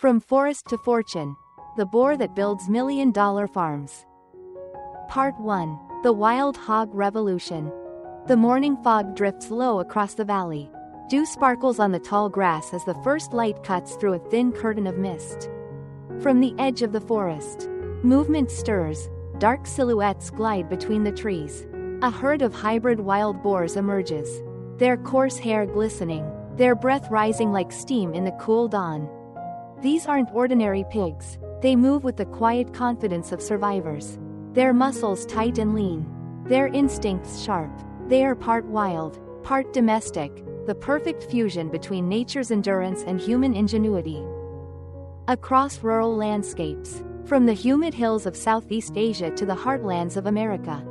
From forest to fortune. The boar that builds million-dollar farms. Part 1. The Wild Hog Revolution. The morning fog drifts low across the valley. Dew sparkles on the tall grass as the first light cuts through a thin curtain of mist. From the edge of the forest, movement stirs, dark silhouettes glide between the trees. A herd of hybrid wild boars emerges, their coarse hair glistening, their breath rising like steam in the cool dawn. These aren't ordinary pigs, they move with the quiet confidence of survivors. Their muscles tight and lean, their instincts sharp. They are part wild, part domestic, the perfect fusion between nature's endurance and human ingenuity. Across rural landscapes, from the humid hills of Southeast Asia to the heartlands of America,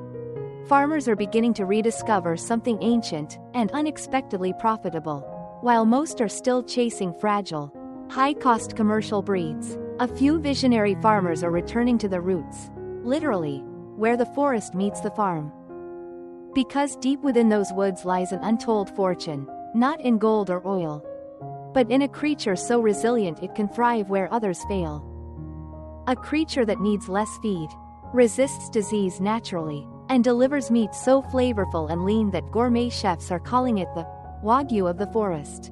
farmers are beginning to rediscover something ancient and unexpectedly profitable. While most are still chasing fragile, high-cost commercial breeds, a few visionary farmers are returning to the roots, literally, where the forest meets the farm. Because deep within those woods lies an untold fortune, not in gold or oil, but in a creature so resilient it can thrive where others fail. A creature that needs less feed, resists disease naturally, and delivers meat so flavorful and lean that gourmet chefs are calling it the Wagyu of the forest.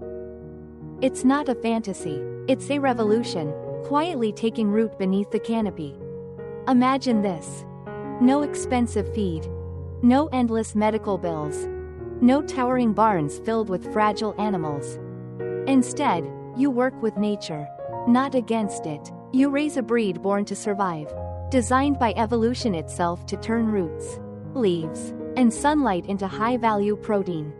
It's not a fantasy, it's a revolution, quietly taking root beneath the canopy. Imagine this. No expensive feed. No endless medical bills. No towering barns filled with fragile animals. Instead, you work with nature, not against it. You raise a breed born to survive, designed by evolution itself to turn roots, leaves, and sunlight into high-value protein.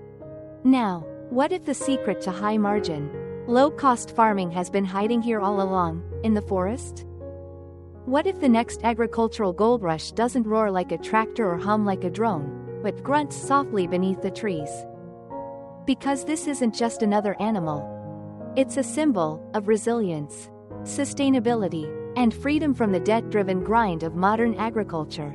Now, what if the secret to high-margin, low-cost farming has been hiding here all along, in the forest? What if the next agricultural gold rush doesn't roar like a tractor or hum like a drone, but grunts softly beneath the trees? Because this isn't just another animal. It's a symbol of resilience, sustainability, and freedom from the debt-driven grind of modern agriculture.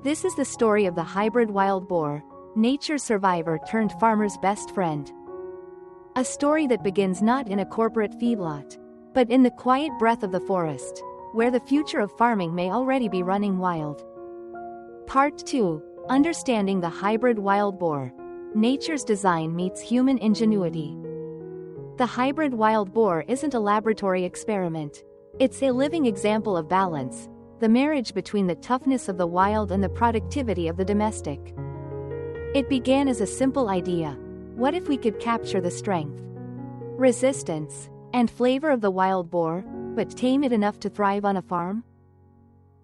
This is the story of the hybrid wild boar, nature's survivor turned farmer's best friend. A story that begins not in a corporate feedlot, but in the quiet breath of the forest, where the future of farming may already be running wild. Part 2. Understanding the hybrid wild boar. Nature's design meets human ingenuity. The hybrid wild boar isn't a laboratory experiment. It's a living example of balance, the marriage between the toughness of the wild and the productivity of the domestic. It began as a simple idea. What if we could capture the strength, resistance, and flavor of the wild boar, but tame it enough to thrive on a farm?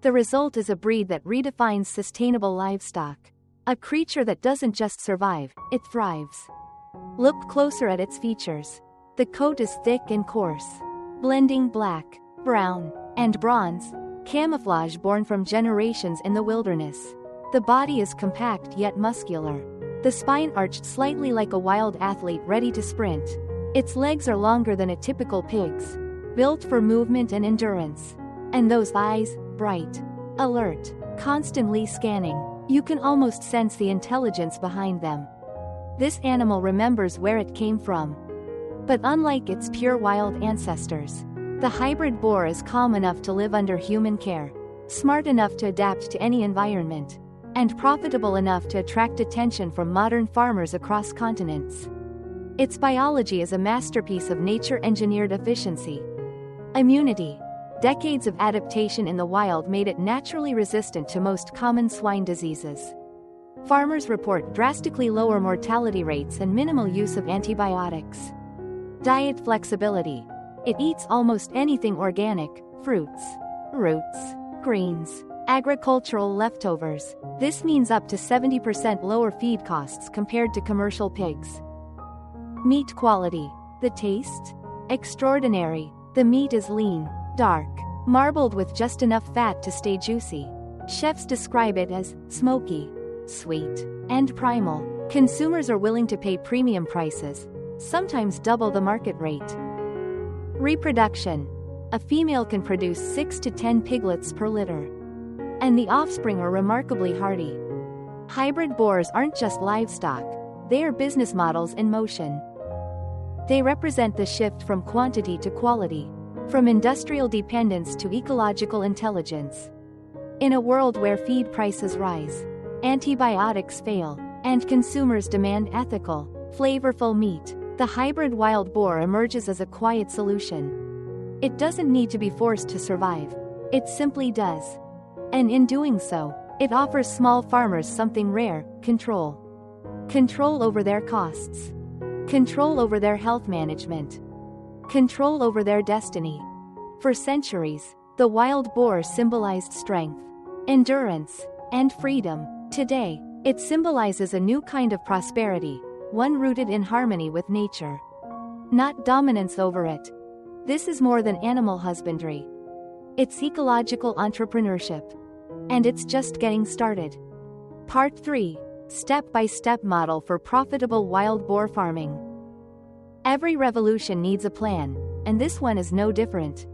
The result is a breed that redefines sustainable livestock. A creature that doesn't just survive, it thrives. Look closer at its features. The coat is thick and coarse, blending black, brown, and bronze, camouflage born from generations in the wilderness. The body is compact yet muscular. The spine arched slightly like a wild athlete ready to sprint. Its legs are longer than a typical pig's, built for movement and endurance. And those eyes, bright, alert, constantly scanning. You can almost sense the intelligence behind them. This animal remembers where it came from. But unlike its pure wild ancestors, the hybrid boar is calm enough to live under human care, smart enough to adapt to any environment, and profitable enough to attract attention from modern farmers across continents. Its biology is a masterpiece of nature-engineered efficiency. Immunity. Decades of adaptation in the wild made it naturally resistant to most common swine diseases. Farmers report drastically lower mortality rates and minimal use of antibiotics. Diet flexibility. It eats almost anything organic, fruits, roots, greens, agricultural leftovers. This means up to 70% lower feed costs compared to commercial pigs. Meat quality. The taste? Extraordinary. The meat is lean, dark, marbled with just enough fat to stay juicy. Chefs describe it as smoky, sweet, and primal. Consumers are willing to pay premium prices, sometimes double the market rate. Reproduction. A female can produce 6 to 10 piglets per litter. And the offspring are remarkably hardy. Hybrid boars aren't just livestock, they are business models in motion. They represent the shift from quantity to quality, From industrial dependence to ecological intelligence. In a world where feed prices rise, antibiotics fail, and consumers demand ethical, flavorful meat, the hybrid wild boar emerges as a quiet solution. It doesn't need to be forced to survive. It simply does. And in doing so, it offers small farmers something rare: control. Control over their costs. Control over their health management. Control over their destiny. For centuries, the wild boar symbolized strength, endurance, and freedom. Today, it symbolizes a new kind of prosperity, one rooted in harmony with nature. Not dominance over it. This is more than animal husbandry. It's ecological entrepreneurship. And it's just getting started. Part 3. Step-by-step model for profitable wild boar farming. Every revolution needs a plan, and this one is no different.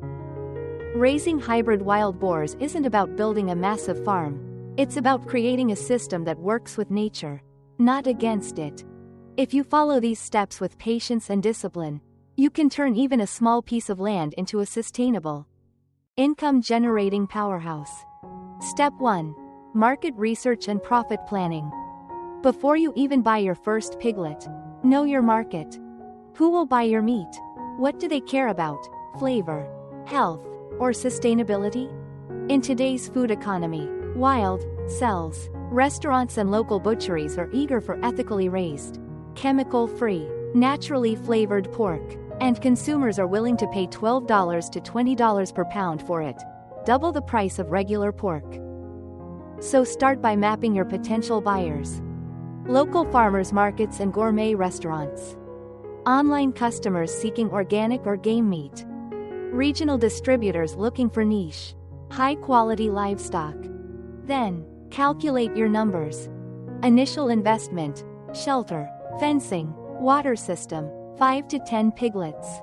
Raising hybrid wild boars isn't about building a massive farm. It's about creating a system that works with nature, not against it. If you follow these steps with patience and discipline, you can turn even a small piece of land into a sustainable, income-generating powerhouse. Step 1. Market research and profit planning. Before you even buy your first piglet, know your market. Who will buy your meat? What do they care about? Flavor, health, or sustainability? In today's food economy, wild sells. Restaurants and local butcheries are eager for ethically raised, chemical-free, naturally flavored pork, and consumers are willing to pay $12 to $20 per pound for it, double the price of regular pork. So start by mapping your potential buyers. Local farmers markets and gourmet restaurants. Online customers seeking organic or game meat. Regional distributors looking for niche, high-quality livestock. Then, calculate your numbers. Initial investment, shelter, fencing, water system, 5 to 10 piglets.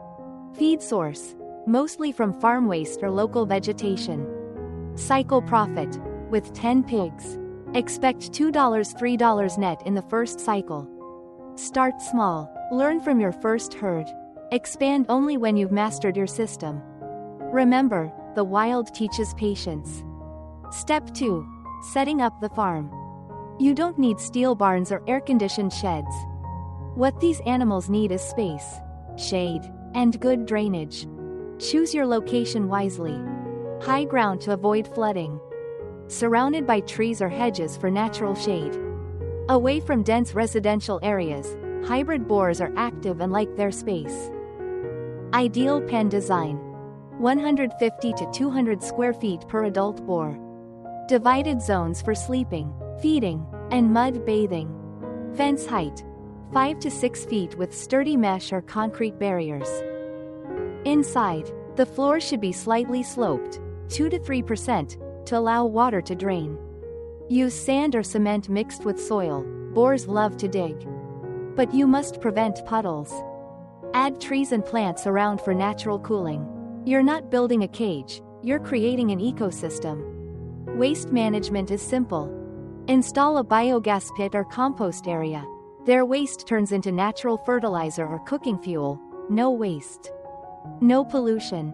Feed source, mostly from farm waste or local vegetation. Cycle profit, with 10 pigs. Expect $2-3 net in the first cycle. Start small, learn from your first herd. Expand only when you've mastered your system. Remember, the wild teaches patience. Step 2. Setting up the farm. You don't need steel barns or air-conditioned sheds. What these animals need is space, shade, and good drainage. Choose your location wisely. High ground to avoid flooding. Surrounded by trees or hedges for natural shade. Away from dense residential areas, hybrid boars are active and like their space. Ideal pen design. 150 to 200 square feet per adult boar. Divided zones for sleeping, feeding, and mud bathing. Fence height. 5 to 6 feet with sturdy mesh or concrete barriers. Inside, the floor should be slightly sloped, 2 to 3%, to allow water to drain. Use sand or cement mixed with soil. Boars love to dig. But you must prevent puddles. Add trees and plants around for natural cooling. You're not building a cage, you're creating an ecosystem. Waste management is simple. Install a biogas pit or compost area. Their waste turns into natural fertilizer or cooking fuel. No waste. No pollution.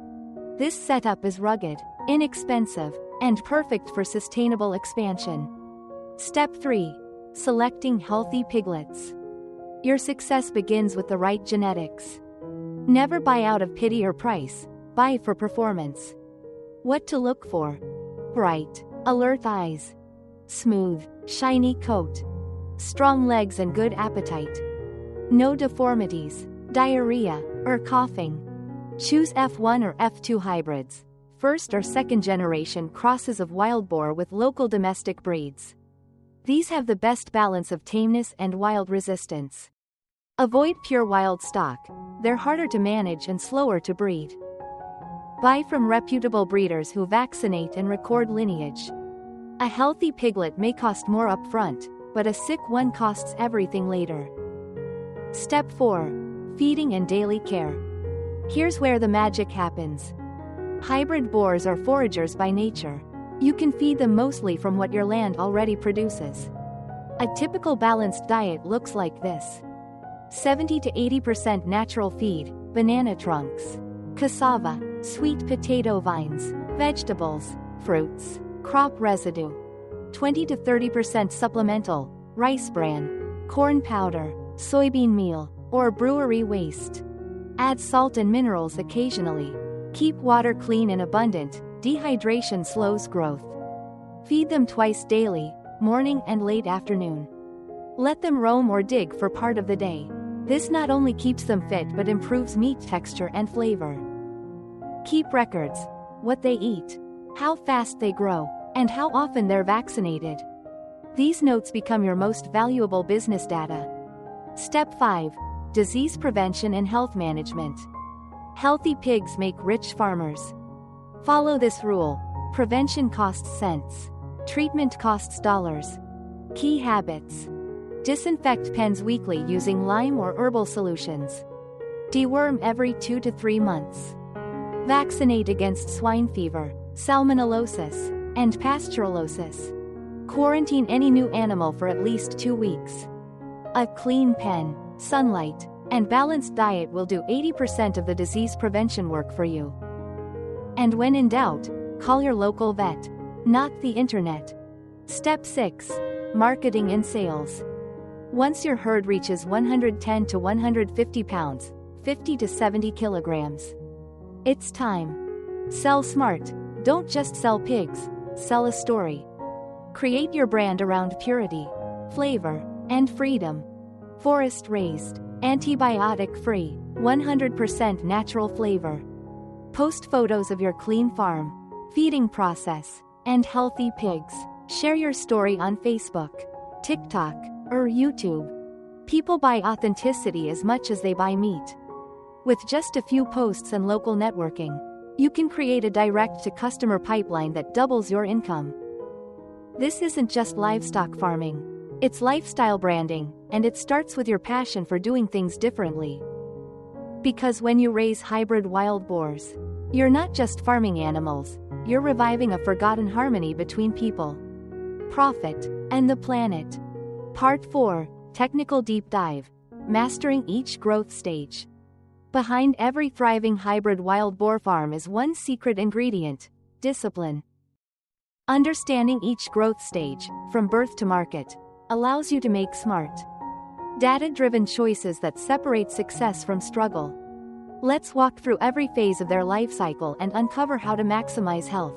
This setup is rugged, inexpensive, and perfect for sustainable expansion. Step 3. Selecting healthy piglets. Your success begins with the right genetics. Never buy out of pity or price, buy for performance. What to look for? Bright, alert eyes. Smooth, shiny coat. Strong legs and good appetite. No deformities, diarrhea, or coughing. Choose F1 or F2 hybrids, first or second generation crosses of wild boar with local domestic breeds. These have the best balance of tameness and wild resistance. Avoid pure wild stock, they're harder to manage and slower to breed. Buy from reputable breeders who vaccinate and record lineage. A healthy piglet may cost more upfront, but a sick one costs everything later. Step 4. Feeding and daily care. Here's where the magic happens. Hybrid boars are foragers by nature. You can feed them mostly from what your land already produces. A typical balanced diet looks like this. 70 to 80% natural feed, banana trunks, cassava, sweet potato vines, vegetables, fruits, crop residue. 20 to 30% supplemental, rice bran, corn powder, soybean meal, or brewery waste. Add salt and minerals occasionally. Keep water clean and abundant, dehydration slows growth. Feed them twice daily, morning and late afternoon. Let them roam or dig for part of the day. This not only keeps them fit but improves meat texture and flavor. Keep records: what they eat, how fast they grow, and how often they're vaccinated. These notes become your most valuable business data. Step 5. Disease prevention and health management. Healthy pigs make rich farmers. Follow this rule: prevention costs cents, treatment costs dollars. Key habits: disinfect pens weekly using lime or herbal solutions. Deworm every 2 to 3 months. Vaccinate against swine fever, salmonellosis, and pasteurellosis. Quarantine any new animal for at least 2 weeks. A clean pen, sunlight, and balanced diet will do 80% of the disease prevention work for you. And when in doubt, call your local vet, not the internet. Step 6. Marketing and sales. Once your herd reaches 110 to 150 pounds, 50 to 70 kilograms, it's time. Sell smart. Don't just sell pigs, sell a story. Create your brand around purity, flavor, and freedom. Forest-raised, antibiotic-free, 100% natural flavor. Post photos of your clean farm, feeding process, and healthy pigs. Share your story on Facebook, TikTok, or YouTube. People buy authenticity as much as they buy meat. With just a few posts and local networking, you can create a direct-to-customer pipeline that doubles your income. This isn't just livestock farming. It's lifestyle branding, and it starts with your passion for doing things differently. Because when you raise hybrid wild boars, you're not just farming animals, you're reviving a forgotten harmony between people, profit, and the planet. Part 4, Technical Deep Dive. Mastering each growth stage. Behind every thriving hybrid wild boar farm is one secret ingredient: discipline. Understanding each growth stage, from birth to market, allows you to make smart, data-driven choices that separate success from struggle. Let's walk through every phase of their life cycle and uncover how to maximize health,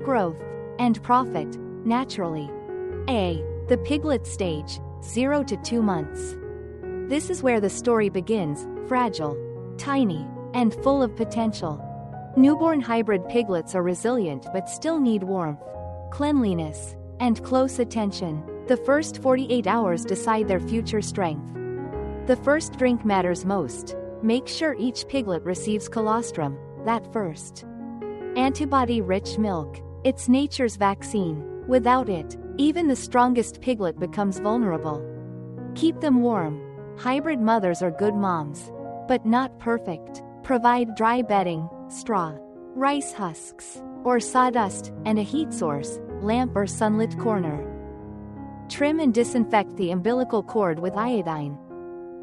growth, and profit, naturally. A. The piglet stage, 0 to 2 months. This is where the story begins, fragile, tiny, and full of potential. Newborn hybrid piglets are resilient but still need warmth, cleanliness, and close attention. The first 48 hours decide their future strength. The first drink matters most. Make sure each piglet receives colostrum, that first antibody-rich milk. It's nature's vaccine. Without it, even the strongest piglet becomes vulnerable. Keep them warm. Hybrid mothers are good moms, but not perfect. Provide dry bedding, straw, rice husks, or sawdust, and a heat source, lamp or sunlit corner. Trim and disinfect the umbilical cord with iodine.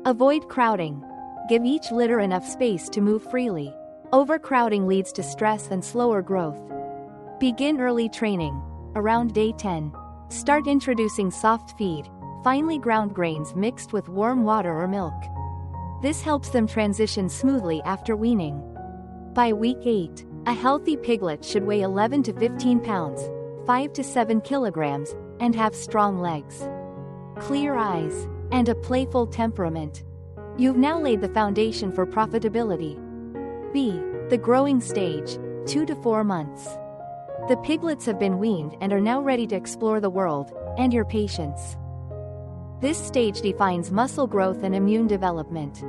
Avoid crowding. Give each litter enough space to move freely. Overcrowding leads to stress and slower growth. Begin early training. Around day 10, start introducing soft feed, finely ground grains mixed with warm water or milk. This helps them transition smoothly after weaning. By week 8, a healthy piglet should weigh 11 to 15 pounds, 5 to 7 kilograms, and have strong legs, clear eyes, and a playful temperament. You've now laid the foundation for profitability. B. The growing stage, 2 to 4 months. The piglets have been weaned and are now ready to explore the world, and your patience. This stage defines muscle growth and immune development.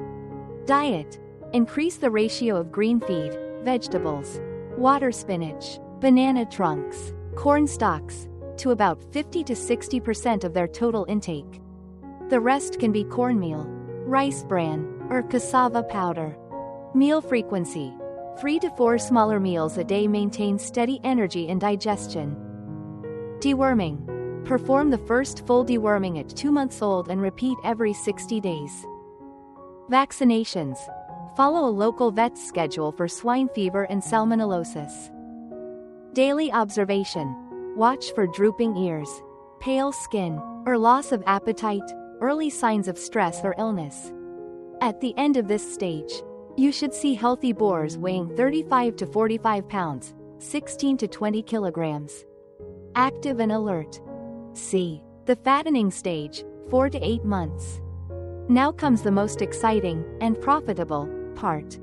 Diet. Increase the ratio of green feed, vegetables, water spinach, banana trunks, corn stalks, to about 50 to 60% of their total intake. The rest can be cornmeal, rice bran, or cassava powder. Meal frequency. 3 to 4 smaller meals a day maintain steady energy and digestion. Deworming. Perform the first full deworming at 2 months old and repeat every 60 days. Vaccinations. Follow a local vet's schedule for swine fever and salmonellosis. Daily observation. Watch for drooping ears, pale skin, or loss of appetite, early signs of stress or illness. At the end of this stage, you should see healthy boars weighing 35 to 45 pounds, 16 to 20 kilograms. Active and alert. C. The fattening stage, 4 to 8 months. Now comes the most exciting and profitable part.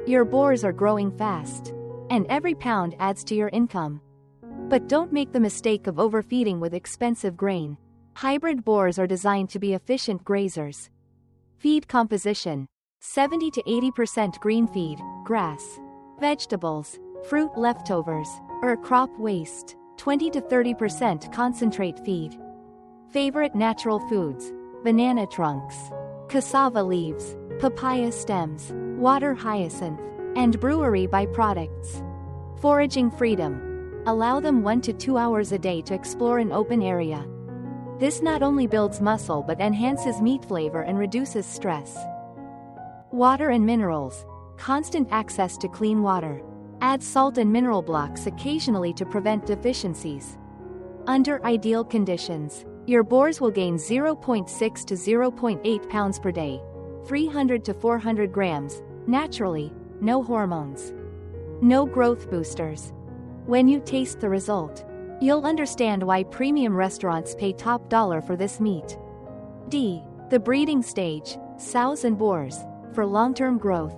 Your boars are growing fast, and every pound adds to your income. But don't make the mistake of overfeeding with expensive grain. Hybrid boars are designed to be efficient grazers. Feed composition: 70 to 80% green feed, grass, vegetables, fruit leftovers, or crop waste, 20 to 30% concentrate feed. Favorite natural foods: banana trunks, cassava leaves, papaya stems, water hyacinth, and brewery byproducts. Foraging freedom. Allow them 1 to 2 hours a day to explore an open area. This not only builds muscle but enhances meat flavor and reduces stress. Water and minerals. Constant access to clean water. Add salt and mineral blocks occasionally to prevent deficiencies. Under ideal conditions, your boars will gain 0.6 to 0.8 pounds per day, 300 to 400 grams, naturally, no hormones. No growth boosters. When you taste the result, you'll understand why premium restaurants pay top dollar for this meat. D. The breeding stage, sows and boars, for long-term growth.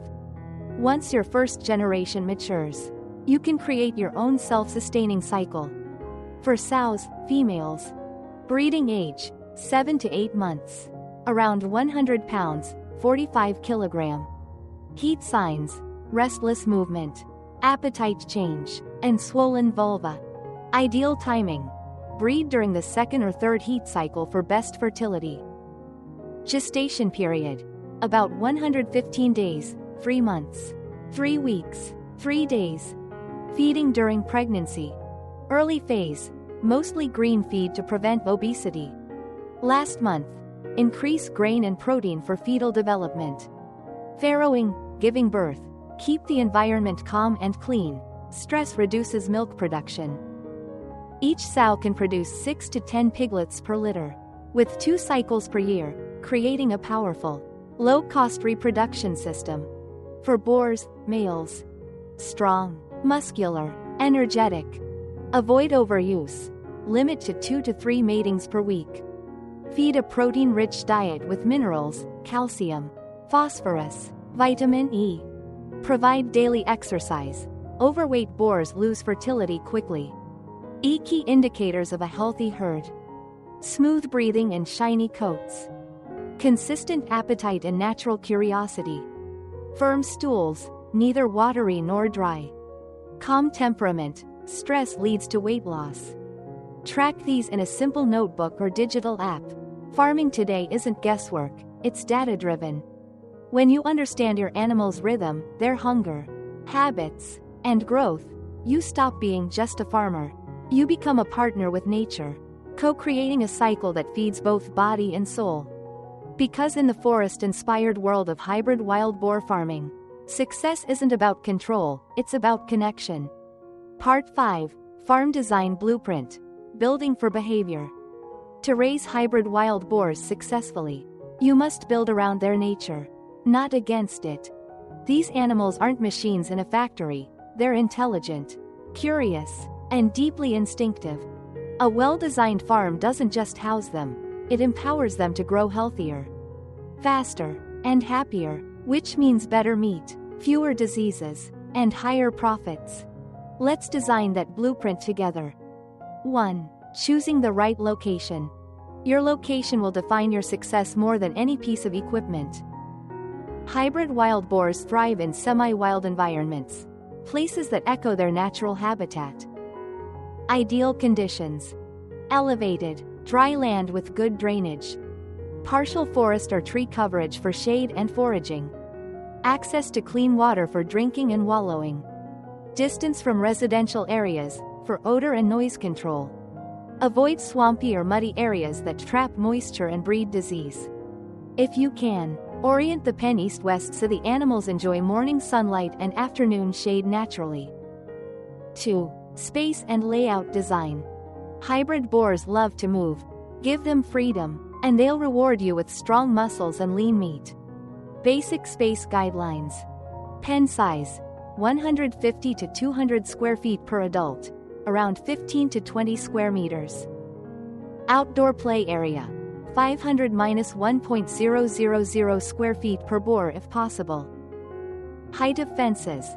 Once your first generation matures, you can create your own self-sustaining cycle. For sows, females. Breeding age, 7 to 8 months. Around 100 pounds, 45 kilogram. Heat signs: restless movement, appetite change, and swollen vulva. Ideal timing: breed during the second or third heat cycle for best fertility. Gestation period: about 115 days, 3 months. 3 weeks, 3 days. Feeding during pregnancy. Early phase: mostly green feed to prevent obesity. Last month: increase grain and protein for fetal development. Farrowing, giving birth. Keep the environment calm and clean. Stress reduces milk production. Each sow can produce 6 to 10 piglets per litter, with 2 cycles per year, creating a powerful, low-cost reproduction system. For boars, males. Strong, muscular, energetic. Avoid overuse. Limit to 2 to 3 matings per week. Feed a protein-rich diet with minerals, calcium, phosphorus, vitamin E. Provide daily exercise. Overweight boars lose fertility quickly. Key indicators of a healthy herd: smooth breathing and shiny coats, consistent appetite and natural curiosity, firm stools, neither watery nor dry, calm temperament. Stress leads to weight loss. Track these in a simple notebook or digital app. Farming today isn't guesswork, it's data-driven. When you understand your animal's rhythm, their hunger, habits, and growth, you stop being just a farmer. You become a partner with nature, co-creating a cycle that feeds both body and soul. Because in the forest-inspired world of hybrid wild boar farming, success isn't about control, it's about connection. Part 5. Farm Design Blueprint. Building for Behavior. To raise hybrid wild boars successfully, you must build around their nature, not against it. These animals aren't machines in a factory, they're intelligent, curious, and deeply instinctive. A well-designed farm doesn't just house them, it empowers them to grow healthier, faster, and happier, which means better meat, fewer diseases, and higher profits. Let's design that blueprint together. 1. Choosing the right location. Your location will define your success more than any piece of equipment. Hybrid wild boars thrive in semi-wild environments, places that echo their natural habitat. Ideal conditions: elevated, dry land with good drainage, partial forest or tree coverage for shade and foraging, access to clean water for drinking and wallowing, distance from residential areas, for odor and noise control. Avoid swampy or muddy areas that trap moisture and breed disease. If you can, Orient the pen east-west so the animals enjoy morning sunlight and afternoon shade naturally. 2. Space and layout design. Hybrid boars love to move. Give them freedom, and they'll reward you with strong muscles and lean meat. Basic space guidelines. Pen size: 150 to 200 square feet per adult, around 15 to 20 square meters. Outdoor play area: 500-1.000 square feet per boar if possible. Height of fences: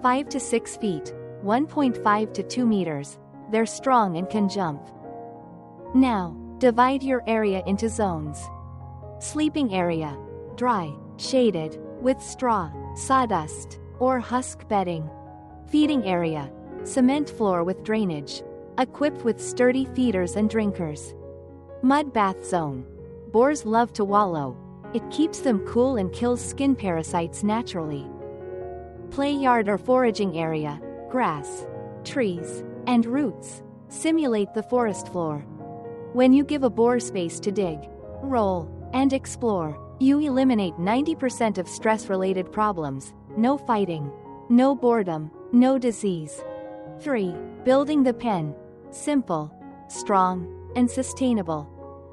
5 to 6 feet, 1.5 to 2 meters. They're strong and can jump. Now, divide your area into zones. Sleeping area: dry, shaded, with straw, sawdust, or husk bedding. Feeding area: cement floor with drainage, equipped with sturdy feeders and drinkers. Mud bath zone: boars love to wallow. It keeps them cool and kills skin parasites naturally. Play yard or foraging area: grass, trees, and roots. Simulate the forest floor. When you give a boar space to dig, roll, and explore, you eliminate 90% of stress-related problems. No fighting, no boredom, no disease. 3. Building the pen: simple, strong, and sustainable.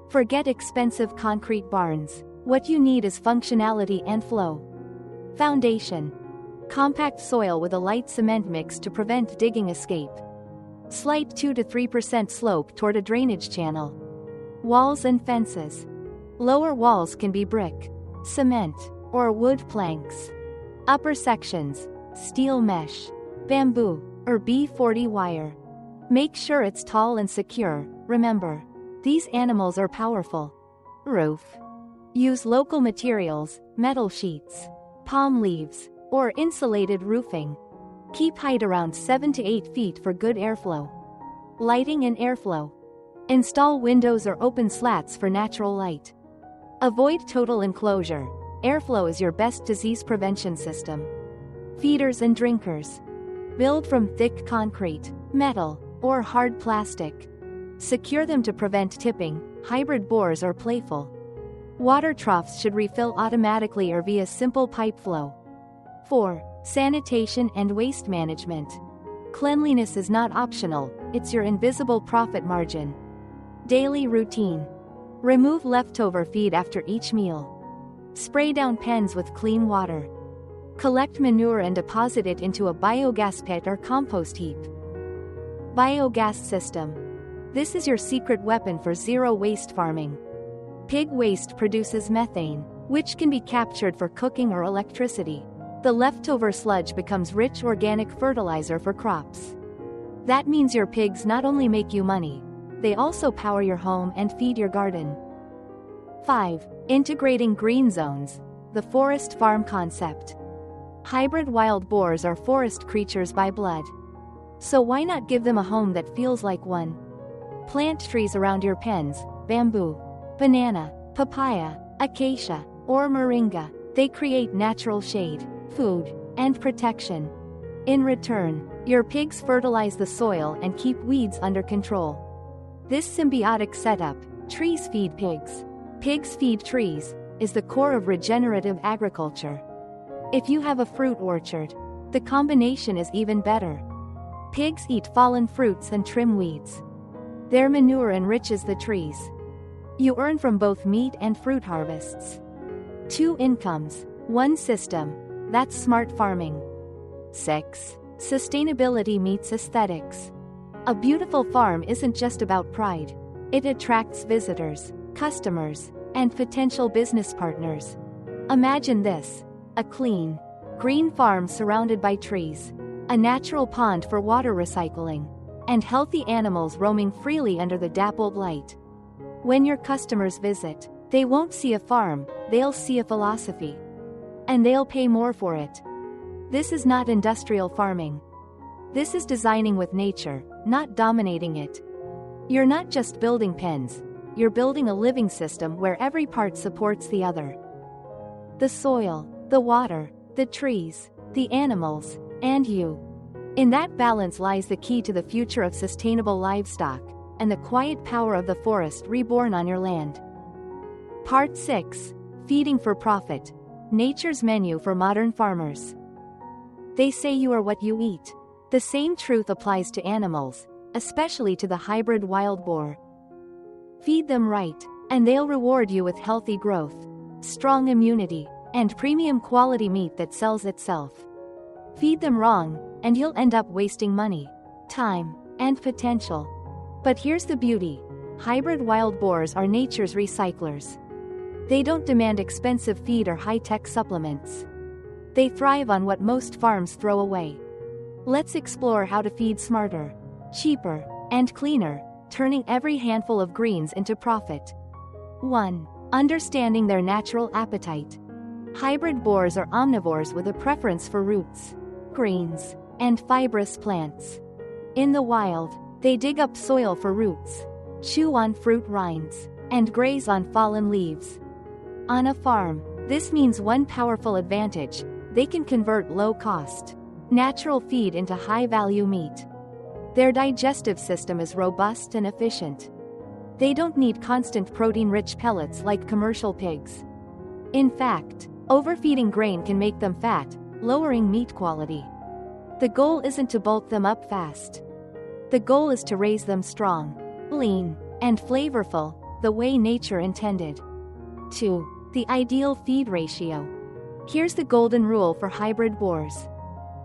Forget expensive concrete barns. What you need is functionality and flow. Foundation: compact soil with a light cement mix to prevent digging escape. Slight 2 to 3% slope toward a drainage channel. Walls and fences: lower walls can be brick, cement, or wood planks. Upper sections: steel mesh, bamboo, or B40 wire. Make sure it's tall and secure. Remember, these animals are powerful. Roof: use local materials, metal sheets, palm leaves, or insulated roofing. Keep height around 7 to 8 feet for good airflow. Lighting and airflow: install windows or open slats for natural light. Avoid total enclosure. Airflow is your best disease prevention system. Feeders and drinkers: build from thick concrete, metal, or hard plastic. Secure them to prevent tipping. Hybrid boars are playful. Water troughs should refill automatically or via simple pipe flow. 4. Sanitation and waste management. Cleanliness is not optional, it's your invisible profit margin. Daily routine: remove leftover feed after each meal. Spray down pens with clean water. Collect manure and deposit it into a biogas pit or compost heap. Biogas system: this is your secret weapon for zero waste farming. Pig waste produces methane, which can be captured for cooking or electricity. The leftover sludge becomes rich organic fertilizer for crops. That means your pigs not only make you money, they also power your home and feed your garden. 5. Integrating green zones. The forest farm concept. Hybrid wild boars are forest creatures by blood. So why not give them a home that feels like one? Plant trees around your pens: bamboo, banana, papaya, acacia, or moringa. They create natural shade, food, and protection. In return, your pigs fertilize the soil and keep weeds under control. This symbiotic setup, trees feed pigs, pigs feed trees, is the core of regenerative agriculture. If you have a fruit orchard, the combination is even better. Pigs eat fallen fruits and trim weeds. Their manure enriches the trees. You earn from both meat and fruit harvests. 2 incomes, 1 system. That's smart farming. 6. Sustainability meets aesthetics. A beautiful farm isn't just about pride. It attracts visitors, customers, and potential business partners. Imagine this: a clean, green farm surrounded by trees, a natural pond for water recycling, and healthy animals roaming freely under the dappled light. When your customers visit, they won't see a farm, they'll see a philosophy. And they'll pay more for it. This is not industrial farming. This is designing with nature, not dominating it. You're not just building pens, you're building a living system where every part supports the other. The soil, the water, the trees, the animals, and you. In that balance lies the key to the future of sustainable livestock, and the quiet power of the forest reborn on your land. Part 6. Feeding for profit. Nature's menu for modern farmers. They say you are what you eat. The same truth applies to animals, especially to the hybrid wild boar. Feed them right, and they'll reward you with healthy growth, strong immunity, and premium quality meat that sells itself. Feed them wrong, and you'll end up wasting money, time, and potential. But here's the beauty. Hybrid wild boars are nature's recyclers. They don't demand expensive feed or high-tech supplements. They thrive on what most farms throw away. Let's explore how to feed smarter, cheaper, and cleaner, turning every handful of greens into profit. 1. Understanding their natural appetite. Hybrid boars are omnivores with a preference for roots, greens, and fibrous plants. In the wild, they dig up soil for roots, chew on fruit rinds, and graze on fallen leaves. On a farm, this means one powerful advantage: they can convert low-cost, natural feed into high-value meat. Their digestive system is robust and efficient. They don't need constant protein-rich pellets like commercial pigs. In fact, overfeeding grain can make them fat, lowering meat quality. The goal isn't to bulk them up fast. The goal is to raise them strong, lean, and flavorful, the way nature intended. 2. The ideal feed ratio. Here's the golden rule for hybrid boars.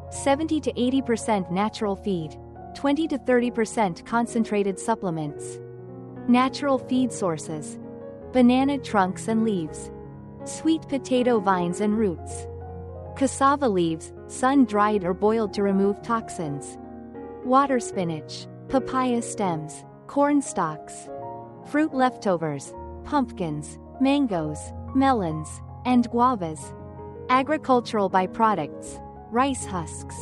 70 to 80% natural feed, 20 to 30% concentrated supplements. Natural feed sources: banana trunks and leaves, sweet potato vines and roots, cassava leaves, sun-dried or boiled to remove toxins, water spinach, papaya stems, corn stalks, fruit leftovers, pumpkins, mangoes, melons, and guavas, agricultural byproducts, rice husks,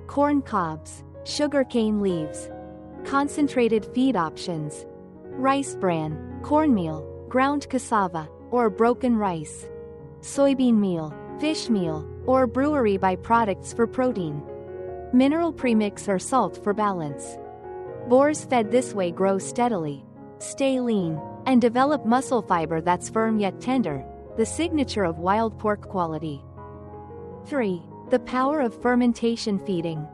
corn cobs, sugarcane leaves, concentrated feed options, rice bran, cornmeal, ground cassava, or broken rice, soybean meal, fish meal, or brewery byproducts for protein, mineral premix or salt for balance. Boars fed this way grow steadily, stay lean, and develop muscle fiber that's firm yet tender, the signature of wild pork quality. 3. The power of fermentation feeding.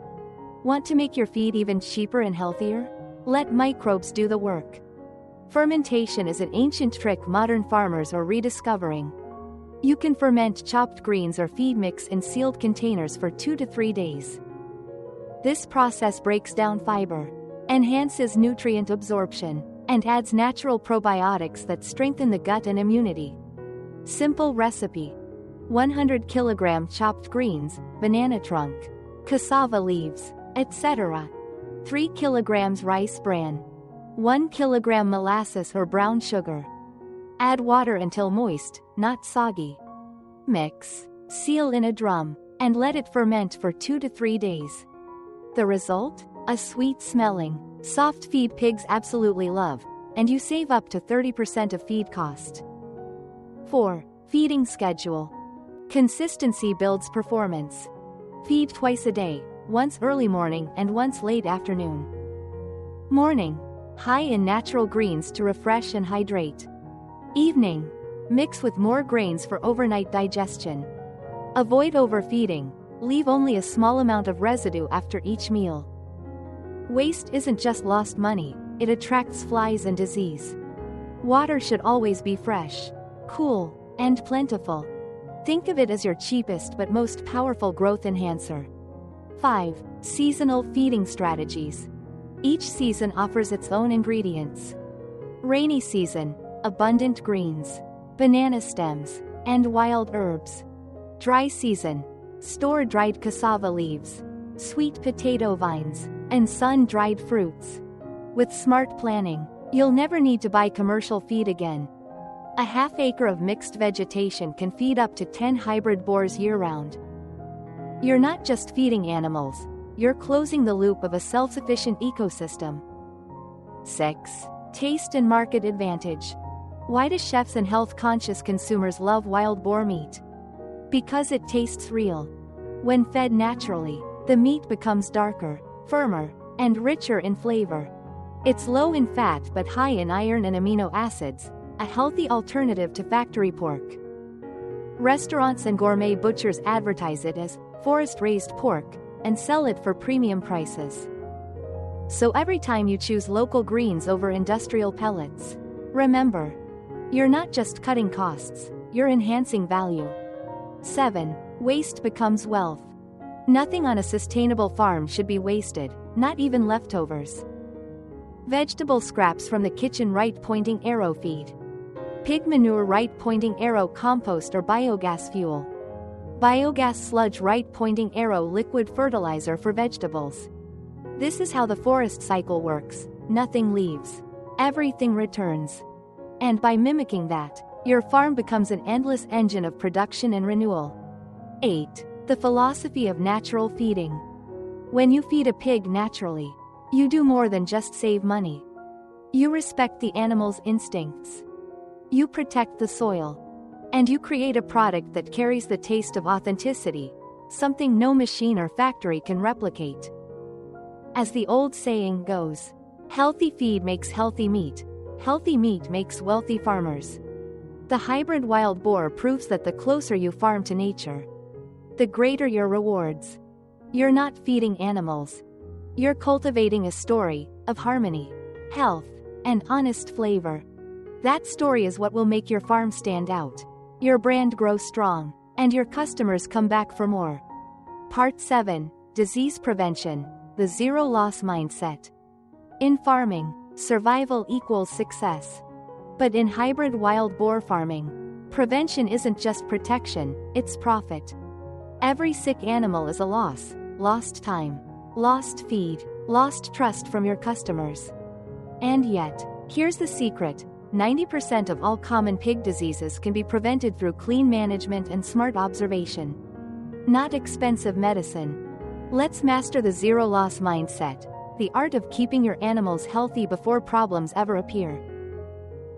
Want to make your feed even cheaper and healthier? Let microbes do the work. Fermentation is an ancient trick modern farmers are rediscovering. You can ferment chopped greens or feed mix in sealed containers for 2 to 3 days. This process breaks down fiber, enhances nutrient absorption, and adds natural probiotics that strengthen the gut and immunity. Simple recipe: 100 kg chopped greens, banana trunk, cassava leaves, etc. 3 kg rice bran, 1 kg molasses or brown sugar. Add water until moist, not soggy. Mix, seal in a drum, and let it ferment for 2 to 3 days. The result? A sweet-smelling, soft feed pigs absolutely love, and you save up to 30% of feed cost. 4. Feeding schedule. Consistency builds performance. Feed twice a day, once early morning and once late afternoon. Morning: high in natural greens to refresh and hydrate. Evening: mix with more grains for overnight digestion. Avoid overfeeding, leave only a small amount of residue after each meal. Waste isn't just lost money, it attracts flies and disease. Water should always be fresh, cool, and plentiful. Think of it as your cheapest but most powerful growth enhancer. 5. Seasonal feeding strategies. Each season offers its own ingredients. Rainy season: abundant greens, banana stems, and wild herbs. Dry season: store dried cassava leaves, sweet potato vines, and sun-dried fruits. With smart planning, you'll never need to buy commercial feed again. A half-acre of mixed vegetation can feed up to 10 hybrid boars year-round. You're not just feeding animals, you're closing the loop of a self-sufficient ecosystem. 6. Taste and market advantage. Why do chefs and health-conscious consumers love wild boar meat? Because it tastes real. When fed naturally, the meat becomes darker, firmer, and richer in flavor. It's low in fat but high in iron and amino acids, a healthy alternative to factory pork. Restaurants and gourmet butchers advertise it as forest-raised pork and sell it for premium prices. So every time you choose local greens over industrial pellets, remember, you're not just cutting costs, you're enhancing value. 7. Waste becomes wealth. Nothing on a sustainable farm should be wasted, not even leftovers. Vegetable scraps from the kitchen, right pointing arrow feed. Pig manure, right pointing arrow compost or biogas fuel. Biogas sludge, right pointing arrow liquid fertilizer for vegetables. This is how the forest cycle works: nothing leaves, everything returns. And by mimicking that, your farm becomes an endless engine of production and renewal. 8. The philosophy of natural feeding. When you feed a pig naturally, you do more than just save money. You respect the animal's instincts. You protect the soil. And you create a product that carries the taste of authenticity, something no machine or factory can replicate. As the old saying goes, healthy feed makes healthy meat makes wealthy farmers. The Hybrid Wild Boar proves that the closer you farm to nature, the greater your rewards. You're not feeding animals. You're cultivating a story of harmony, health, and honest flavor. That story is what will make your farm stand out, your brand grow strong, and your customers come back for more. Part 7. Disease Prevention, the Zero Loss Mindset. In farming, survival equals success. But in hybrid wild boar farming, prevention isn't just protection, it's profit. Every sick animal is a loss: lost time, lost feed, lost trust from your customers. And yet, here's the secret: 90% of all common pig diseases can be prevented through clean management and smart observation. Not expensive medicine. Let's master the zero loss mindset, the art of keeping your animals healthy before problems ever appear.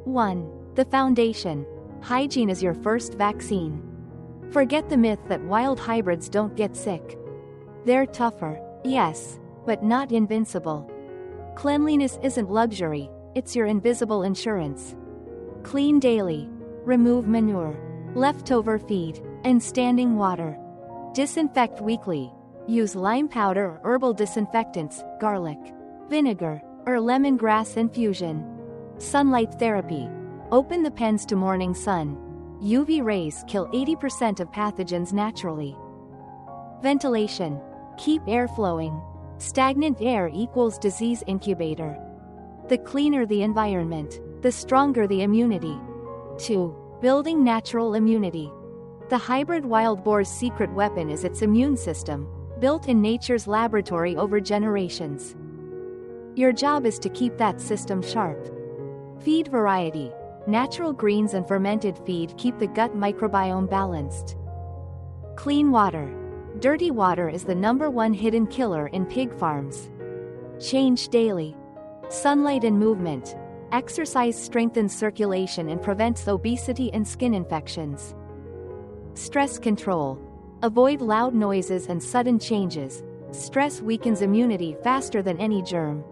1. The foundation. Hygiene is your first vaccine. Forget the myth that wild hybrids don't get sick. They're tougher, yes, but not invincible. Cleanliness isn't luxury, it's your invisible insurance. Clean daily. Remove manure, leftover feed, and standing water. Disinfect weekly. Use lime powder or herbal disinfectants, garlic, vinegar, or lemongrass infusion. Sunlight therapy. Open the pens to morning sun. UV rays kill 80% of pathogens naturally. Ventilation. Keep air flowing. Stagnant air equals disease incubator. The cleaner the environment, the stronger the immunity. 2. Building natural immunity. The hybrid wild boar's secret weapon is its immune system, built in nature's laboratory over generations. Your job is to keep that system sharp. Feed variety. Natural greens and fermented feed keep the gut microbiome balanced. Clean water. Dirty water is the #1 hidden killer in pig farms. Change daily. Sunlight and movement. Exercise strengthens circulation and prevents obesity and skin infections. Stress control. Avoid loud noises and sudden changes. Stress weakens immunity faster than any germ.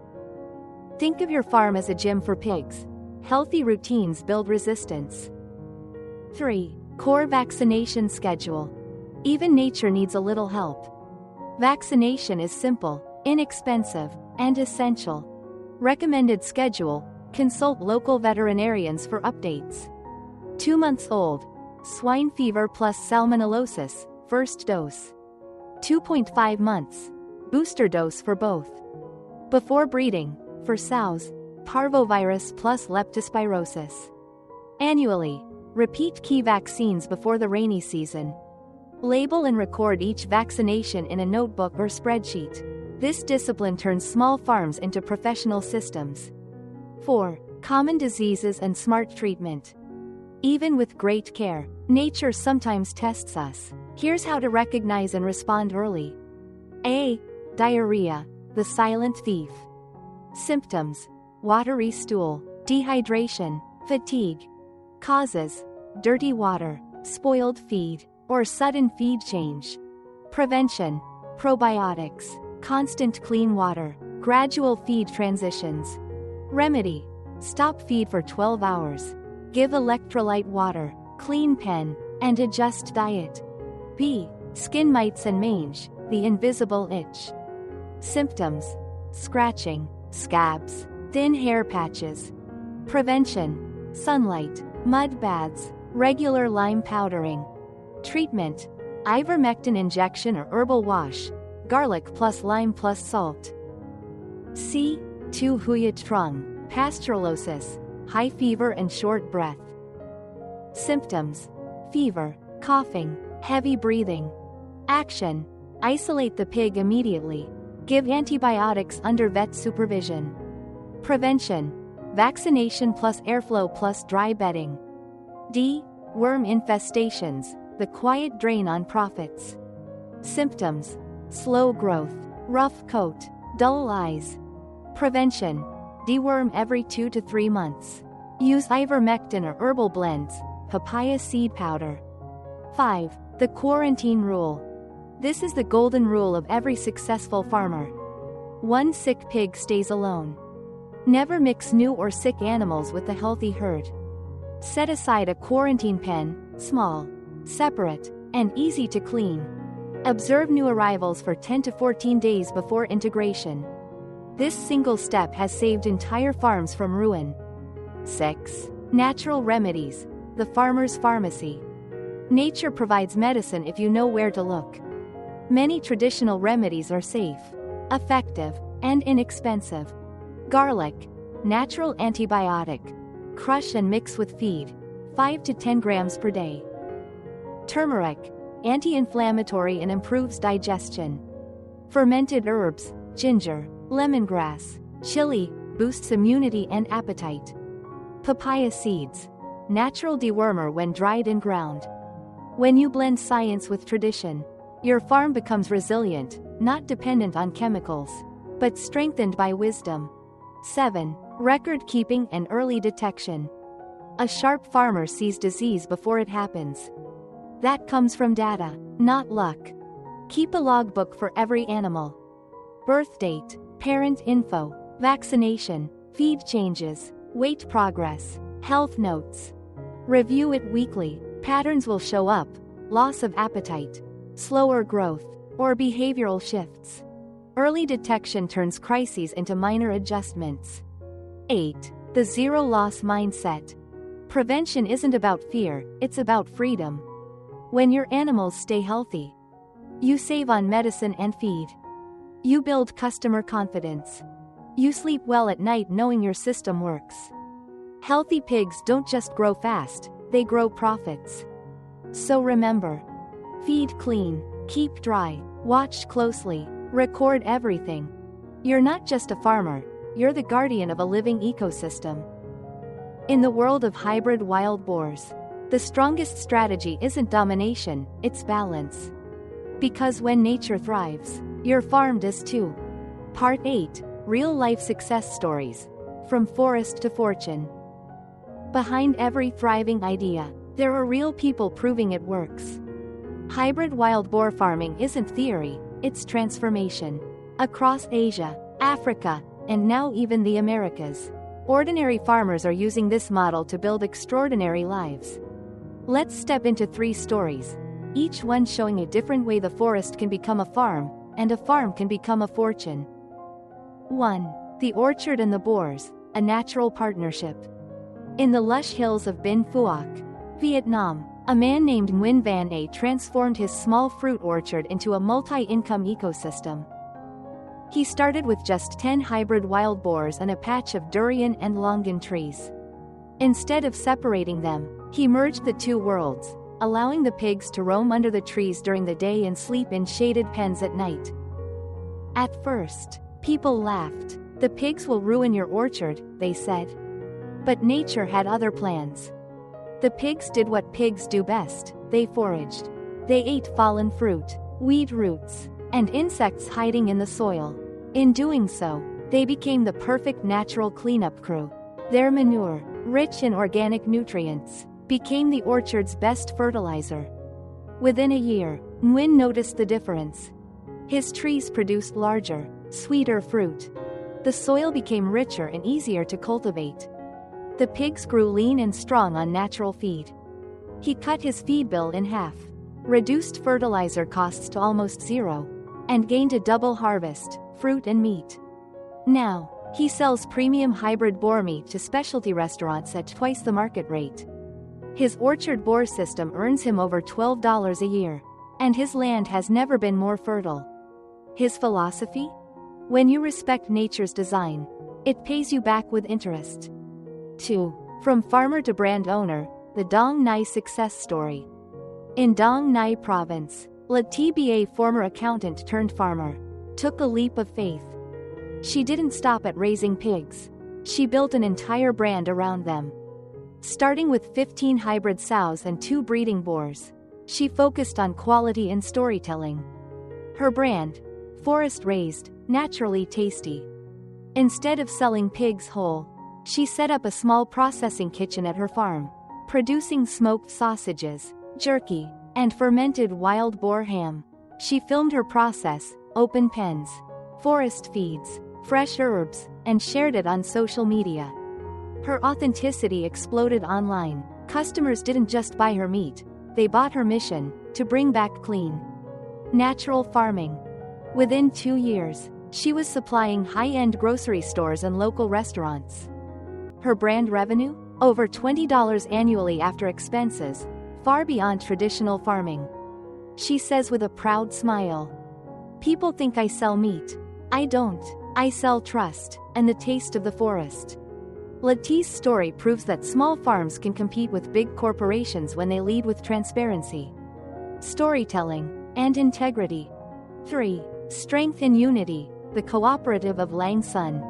Think of your farm as a gym for pigs. Healthy routines build resistance. 3. Core vaccination schedule. Even nature needs a little help. Vaccination is simple, inexpensive, and essential. Recommended schedule. Consult local veterinarians for updates. 2 months old. Swine fever plus salmonellosis, first dose. 2.5 months. Booster dose for both. Before breeding, for sows, parvovirus plus leptospirosis. Annually, repeat key vaccines before the rainy season. Label and record each vaccination in a notebook or spreadsheet. This discipline turns small farms into professional systems. 4. Common diseases and smart treatment. Even with great care, nature sometimes tests us. Here's how to recognize and respond early. A. Diarrhea, the silent thief. Symptoms: watery stool, dehydration, fatigue. Causes: dirty water, spoiled feed, or sudden feed change. Prevention: probiotics, constant clean water, gradual feed transitions. Remedy: stop feed for 12 hours. Give electrolyte water, clean pen, and adjust diet. B. Skin mites and mange, the invisible itch. Symptoms: scratching, scabs, thin hair patches. Prevention: sunlight, mud baths, regular lime powdering. Treatment: ivermectin injection or herbal wash, garlic plus lime plus salt. C. 2 Huyat Trung, pasteurellosis, high fever and short breath. Symptoms: fever, coughing, heavy breathing. Action: isolate the pig immediately. Give antibiotics under vet supervision. Prevention: vaccination plus airflow plus dry bedding. D. Worm infestations, the quiet drain on profits. Symptoms: slow growth, rough coat, dull eyes. Prevention: deworm every 2 to 3 months. Use ivermectin or herbal blends, papaya seed powder. 5. The quarantine rule. This is the golden rule of every successful farmer. One sick pig stays alone. Never mix new or sick animals with the healthy herd. Set aside a quarantine pen, small, separate, and easy to clean. Observe new arrivals for 10 to 14 days before integration. This single step has saved entire farms from ruin. 6. Natural remedies, the farmer's pharmacy. Nature provides medicine if you know where to look. Many traditional remedies are safe, effective, and inexpensive. Garlic, natural antibiotic. Crush and mix with feed, 5 to 10 grams per day. Turmeric, anti-inflammatory and improves digestion. Fermented herbs, ginger, lemongrass, chili, boosts immunity and appetite. Papaya seeds, natural dewormer when dried and ground. When you blend science with tradition, your farm becomes resilient, not dependent on chemicals, but strengthened by wisdom. 7. Record keeping and early detection. A sharp farmer sees disease before it happens. That comes from data, not luck. Keep a logbook for every animal. Birth date, parent info, vaccination, feed changes, weight progress, health notes. Review it weekly. Patterns will show up: loss of appetite, slower growth, or behavioral shifts. Early detection turns crises into minor adjustments. 8. The zero loss mindset. Prevention isn't about fear, it's about freedom. When your animals stay healthy, you save on medicine and feed. You build customer confidence. You sleep well at night knowing your system works. Healthy pigs don't just grow fast, they grow profits. So remember: feed clean, keep dry, watch closely, record everything. You're not just a farmer, you're the guardian of a living ecosystem. In the world of hybrid wild boars, the strongest strategy isn't domination, it's balance. Because when nature thrives, your farm does too. Part 8. Real-life success stories. From forest to fortune. Behind every thriving idea, there are real people proving it works. Hybrid wild boar farming isn't theory, it's transformation. Across Asia, Africa, and now even the Americas, ordinary farmers are using this model to build extraordinary lives. Let's step into 3 stories, each one showing a different way the forest can become a farm, and a farm can become a fortune. 1. The orchard and the boars, a natural partnership. In the lush hills of Binh Phuoc, Vietnam, a man named Nguyen Van A transformed his small fruit orchard into a multi-income ecosystem. He started with just 10 hybrid wild boars and a patch of durian and longan trees. Instead of separating them, he merged the 2 worlds, allowing the pigs to roam under the trees during the day and sleep in shaded pens at night. At first, people laughed. "The pigs will ruin your orchard," they said. But nature had other plans. The pigs did what pigs do best: they foraged. They ate fallen fruit, weed roots, and insects hiding in the soil. In doing so, they became the perfect natural cleanup crew. Their manure, rich in organic nutrients, became the orchard's best fertilizer. Within a year, Nguyen noticed the difference. His trees produced larger, sweeter fruit. The soil became richer and easier to cultivate. The pigs grew lean and strong on natural feed. He cut his feed bill in half, reduced fertilizer costs to almost zero, and gained a double harvest, fruit and meat. Now, he sells premium hybrid boar meat to specialty restaurants at twice the market rate. His orchard boar system earns him over $12 a year, and his land has never been more fertile. His philosophy? When you respect nature's design, it pays you back with interest. 2. From farmer to brand owner, the Dong Nai success story. In Dong Nai province, La Tba, former accountant turned farmer, took a leap of faith. She didn't stop at raising pigs. She built an entire brand around them. Starting with 15 hybrid sows and 2 breeding boars, she focused on quality and storytelling. Her brand, Forest Raised, Naturally Tasty. Instead of selling pigs whole, she set up a small processing kitchen at her farm, producing smoked sausages, jerky, and fermented wild boar ham. She filmed her process, open pens, forest feeds, fresh herbs, and shared it on social media. Her authenticity exploded online. Customers didn't just buy her meat, they bought her mission to bring back clean, natural farming. Within 2 years, she was supplying high-end grocery stores and local restaurants. Her brand revenue? Over $20 annually after expenses, far beyond traditional farming. She says with a proud smile, "People think I sell meat. I don't. I sell trust, and the taste of the forest." Lati's story proves that small farms can compete with big corporations when they lead with transparency, storytelling, and integrity. 3. Strength in Unity, the cooperative of Lang Son.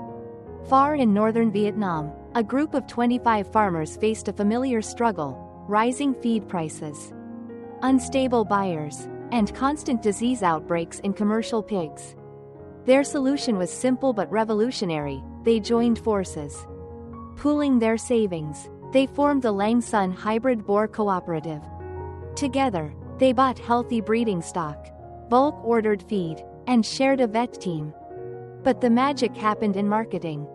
Far in northern Vietnam, a group of 25 farmers faced a familiar struggle: rising feed prices, unstable buyers, and constant disease outbreaks in commercial pigs. Their solution was simple but revolutionary: they joined forces. Pooling their savings, they formed the Lang Son Hybrid Boar Cooperative. Together, they bought healthy breeding stock, bulk-ordered feed, and shared a vet team. But the magic happened in marketing.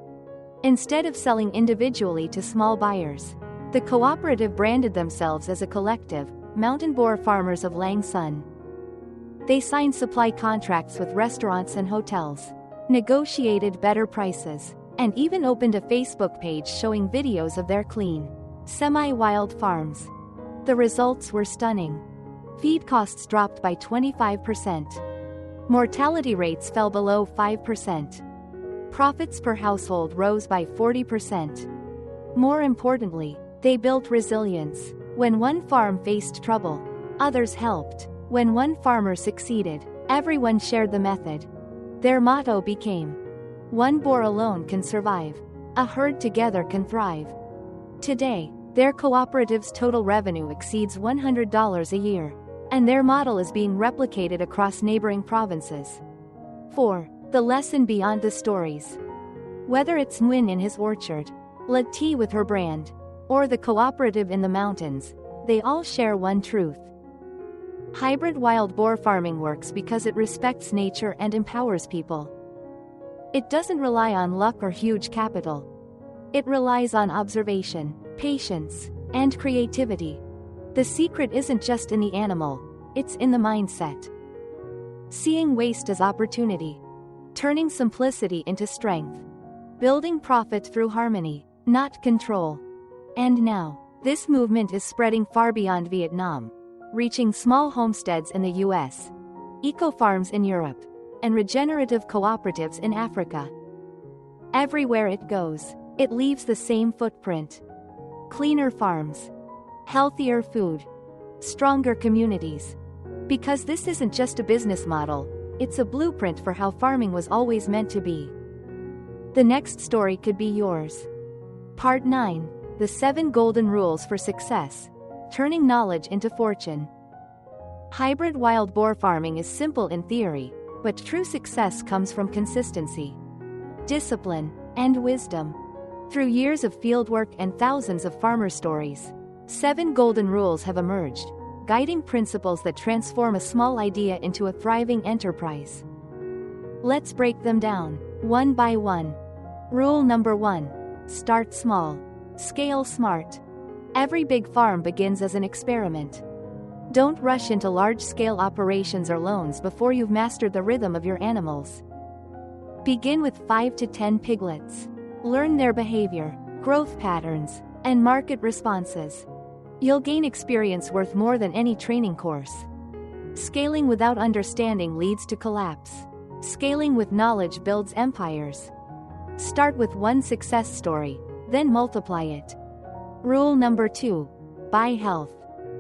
Instead of selling individually to small buyers, the cooperative branded themselves as a collective, Mountain Boar Farmers of Lang Son. They signed supply contracts with restaurants and hotels, negotiated better prices, and even opened a Facebook page showing videos of their clean, semi-wild farms. The results were stunning. Feed costs dropped by 25%. Mortality rates fell below 5%. Profits per household rose by 40%. More importantly, they built resilience. When one farm faced trouble, others helped. When one farmer succeeded, everyone shared the method. Their motto became, "One boar alone can survive. A herd together can thrive." Today, their cooperative's total revenue exceeds $100 a year, and their model is being replicated across neighboring provinces. 4. The lesson beyond the stories. Whether it's Nguyen in his orchard, La T with her brand, or the cooperative in the mountains, they all share one truth. Hybrid wild boar farming works because it respects nature and empowers people. It doesn't rely on luck or huge capital. It relies on observation, patience, and creativity. The secret isn't just in the animal, it's in the mindset. Seeing waste as opportunity. Turning simplicity into strength. Building profit through harmony, not control. And now, this movement is spreading far beyond Vietnam, reaching small homesteads in the US, eco-farms in Europe, and regenerative cooperatives in Africa. Everywhere it goes, it leaves the same footprint. Cleaner farms, healthier food, stronger communities. Because this isn't just a business model, it's a blueprint for how farming was always meant to be. The next story could be yours. Part 9, The 7 Golden Rules for Success, Turning Knowledge into Fortune. Hybrid wild boar farming is simple in theory, but true success comes from consistency, discipline, and wisdom. Through years of fieldwork and thousands of farmer stories, 7 golden rules have emerged, guiding principles that transform a small idea into a thriving enterprise. Let's break them down, one by one. Rule number 1. Start small. Scale smart. Every big farm begins as an experiment. Don't rush into large-scale operations or loans before you've mastered the rhythm of your animals. Begin with 5 to 10 piglets. Learn their behavior, growth patterns, and market responses. You'll gain experience worth more than any training course. Scaling without understanding leads to collapse. Scaling with knowledge builds empires. Start with one success story, then multiply it. Rule number 2. Buy health,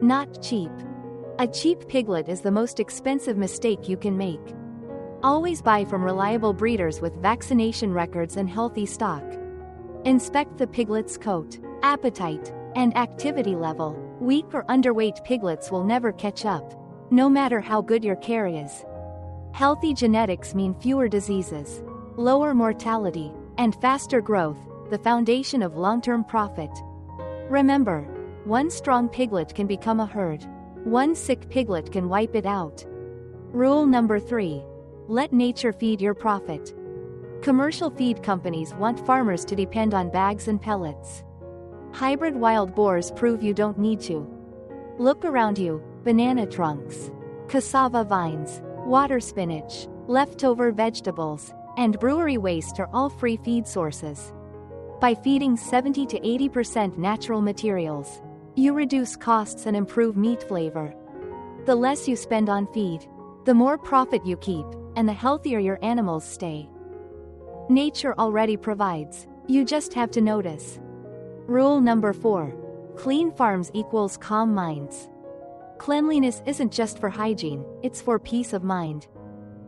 not cheap. A cheap piglet is the most expensive mistake you can make. Always buy from reliable breeders with vaccination records and healthy stock. Inspect the piglet's coat, appetite, and activity level. Weak or underweight piglets will never catch up, no matter how good your care is. Healthy genetics mean fewer diseases, lower mortality, and faster growth, the foundation of long-term profit. Remember, one strong piglet can become a herd. One sick piglet can wipe it out. Rule number 3. Let nature feed your profit. Commercial feed companies want farmers to depend on bags and pellets. Hybrid wild boars prove you don't need to. Look around you: banana trunks, cassava vines, water spinach, leftover vegetables, and brewery waste are all free feed sources. By feeding 70 to 80% natural materials, you reduce costs and improve meat flavor. The less you spend on feed, the more profit you keep, and the healthier your animals stay. Nature already provides, you just have to notice. Rule number 4. Clean farms equals calm minds. Cleanliness isn't just for hygiene, it's for peace of mind.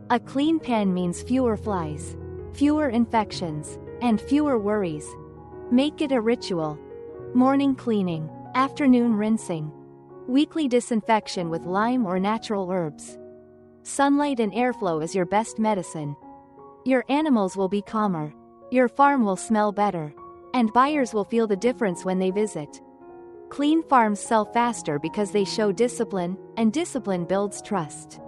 A clean pen means fewer flies, fewer infections, and fewer worries. Make it a ritual. Morning cleaning, afternoon rinsing, weekly disinfection with lime or natural herbs. Sunlight and airflow is your best medicine. Your animals will be calmer, your farm will smell better, and buyers will feel the difference when they visit. Clean farms sell faster because they show discipline, and discipline builds trust.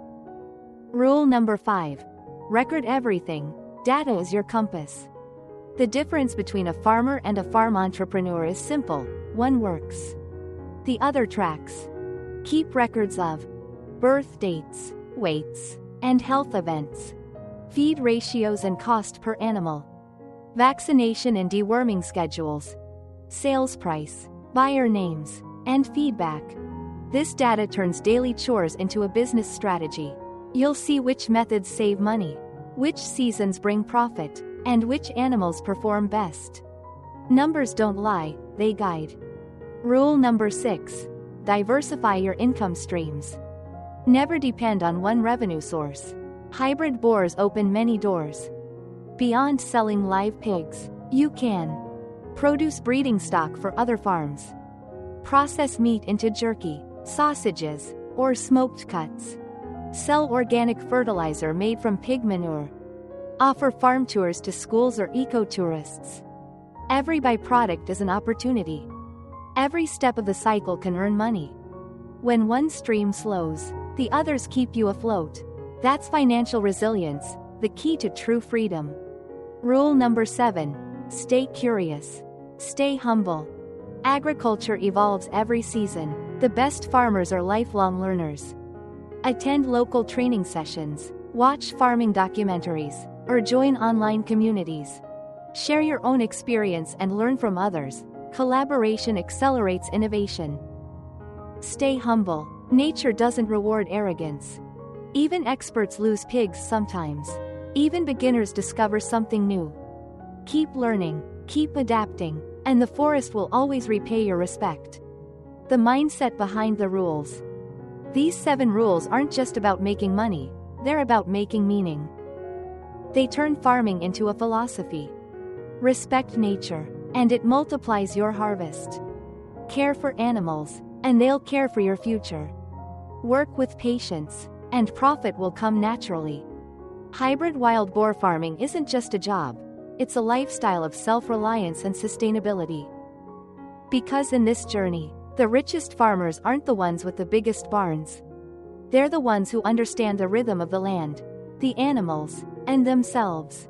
Rule number 5. Record everything. Data is your compass. The difference between a farmer and a farm entrepreneur is simple: one works, the other tracks. Keep records of birth dates, weights, and health events, feed ratios and cost per animal, vaccination and deworming schedules, sales price, buyer names, and feedback. This data turns daily chores into a business strategy. You'll see which methods save money, which seasons bring profit, and which animals perform best. Numbers don't lie, they guide. Rule number 6. Diversify your income streams. Never depend on one revenue source. Hybrid boars open many doors. Beyond selling live pigs, you can produce breeding stock for other farms, process meat into jerky, sausages, or smoked cuts, sell organic fertilizer made from pig manure, offer farm tours to schools or eco-tourists. Every byproduct is an opportunity. Every step of the cycle can earn money. When one stream slows, the others keep you afloat. That's financial resilience, the key to true freedom. Rule number 7. Stay curious. Stay humble. Agriculture evolves every season. The best farmers are lifelong learners. Attend local training sessions, watch farming documentaries, or join online communities. Share your own experience and learn from others. Collaboration accelerates innovation. Stay humble. Nature doesn't reward arrogance. Even experts lose pigs sometimes. Even beginners discover something new. Keep learning, keep adapting, and the forest will always repay your respect. The mindset behind the rules. These 7 rules aren't just about making money, they're about making meaning. They turn farming into a philosophy. Respect nature, and it multiplies your harvest. Care for animals, and they'll care for your future. Work with patience, and profit will come naturally. Hybrid wild boar farming isn't just a job, it's a lifestyle of self-reliance and sustainability. Because in this journey, the richest farmers aren't the ones with the biggest barns. They're the ones who understand the rhythm of the land, the animals, and themselves.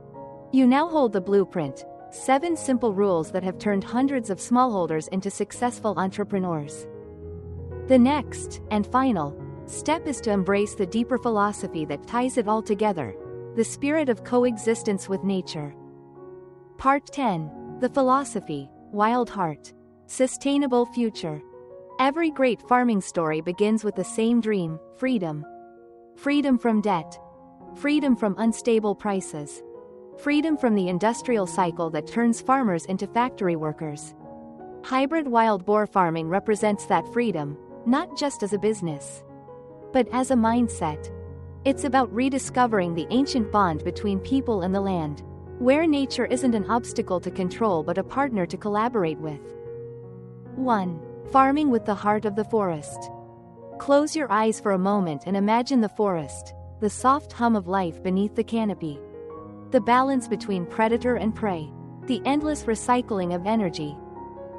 You now hold the blueprint. 7 simple rules that have turned hundreds of smallholders into successful entrepreneurs. The next, and final, step is to embrace the deeper philosophy that ties it all together, the spirit of coexistence with nature. Part 10. The Philosophy, Wild Heart. Sustainable Future. Every great farming story begins with the same dream: freedom. Freedom from debt. Freedom from unstable prices. Freedom from the industrial cycle that turns farmers into factory workers. Hybrid wild boar farming represents that freedom, not just as a business, but as a mindset. It's about rediscovering the ancient bond between people and the land, where nature isn't an obstacle to control but a partner to collaborate with. 1. Farming with the heart of the forest. Close your eyes for a moment and imagine the forest, the soft hum of life beneath the canopy. The balance between predator and prey, the endless recycling of energy.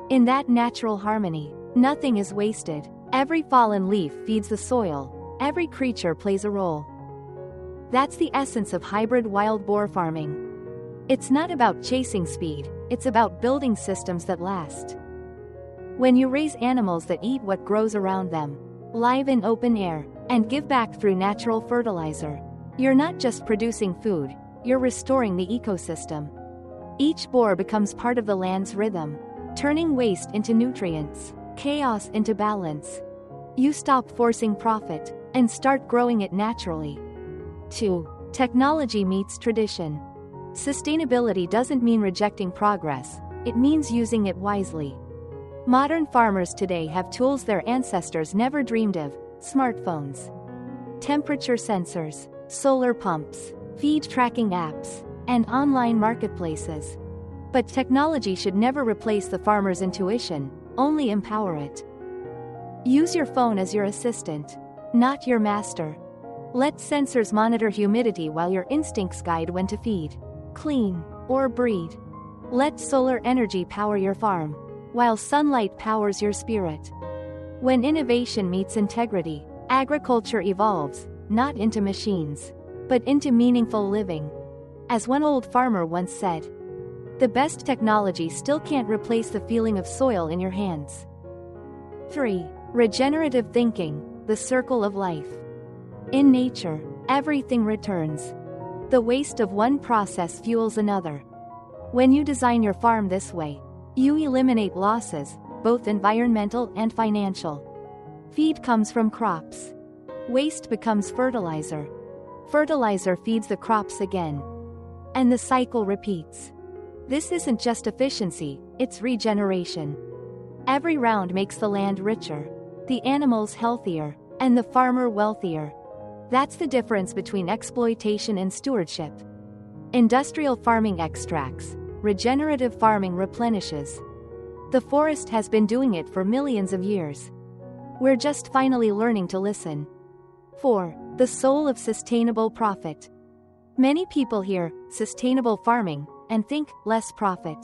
In that natural harmony, nothing is wasted. Every fallen leaf feeds the soil, every creature plays a role. That's the essence of hybrid wild boar farming. It's not about chasing speed, it's about building systems that last. When you raise animals that eat what grows around them, live in open air, and give back through natural fertilizer, you're not just producing food, you're restoring the ecosystem. Each boar becomes part of the land's rhythm, turning waste into nutrients, chaos into balance. You stop forcing profit, and start growing it naturally. 2. Technology meets tradition. Sustainability doesn't mean rejecting progress, it means using it wisely. Modern farmers today have tools their ancestors never dreamed of: smartphones, temperature sensors, solar pumps, feed tracking apps, and online marketplaces. But technology should never replace the farmer's intuition, only empower it. Use your phone as your assistant, not your master. Let sensors monitor humidity while your instincts guide when to feed, clean, or breed. Let solar energy power your farm, while sunlight powers your spirit. When innovation meets integrity, agriculture evolves, not into machines, but into meaningful living. As one old farmer once said, the best technology still can't replace the feeling of soil in your hands. 3. Regenerative thinking, the circle of life. In nature, everything returns. The waste of one process fuels another. When you design your farm this way, you eliminate losses, both environmental and financial. Feed comes from crops. Waste becomes fertilizer. Fertilizer feeds the crops again. And the cycle repeats. This isn't just efficiency, it's regeneration. Every round makes the land richer, the animals healthier, and the farmer wealthier. That's the difference between exploitation and stewardship. Industrial farming extracts, regenerative farming replenishes. The forest has been doing it for millions of years. We're just finally learning to listen. 4. The soul of sustainable profit. Many people hear sustainable farming and think less profit.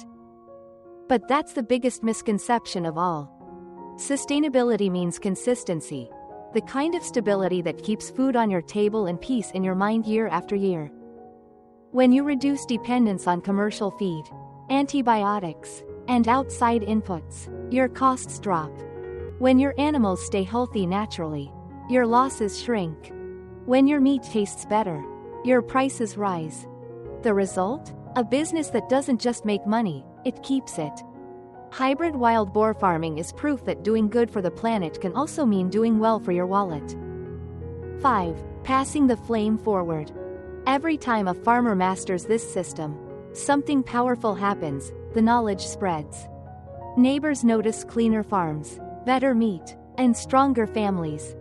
But that's the biggest misconception of all. Sustainability means consistency, the kind of stability that keeps food on your table and peace in your mind year after year. When you reduce dependence on commercial feed, antibiotics, and outside inputs, your costs drop. When your animals stay healthy naturally, your losses shrink. When your meat tastes better, your prices rise. The result? A business that doesn't just make money, it keeps it. Hybrid wild boar farming is proof that doing good for the planet can also mean doing well for your wallet. 5. Passing the flame forward. Every time a farmer masters this system, something powerful happens, the knowledge spreads. Neighbors notice cleaner farms, better meat, and stronger families.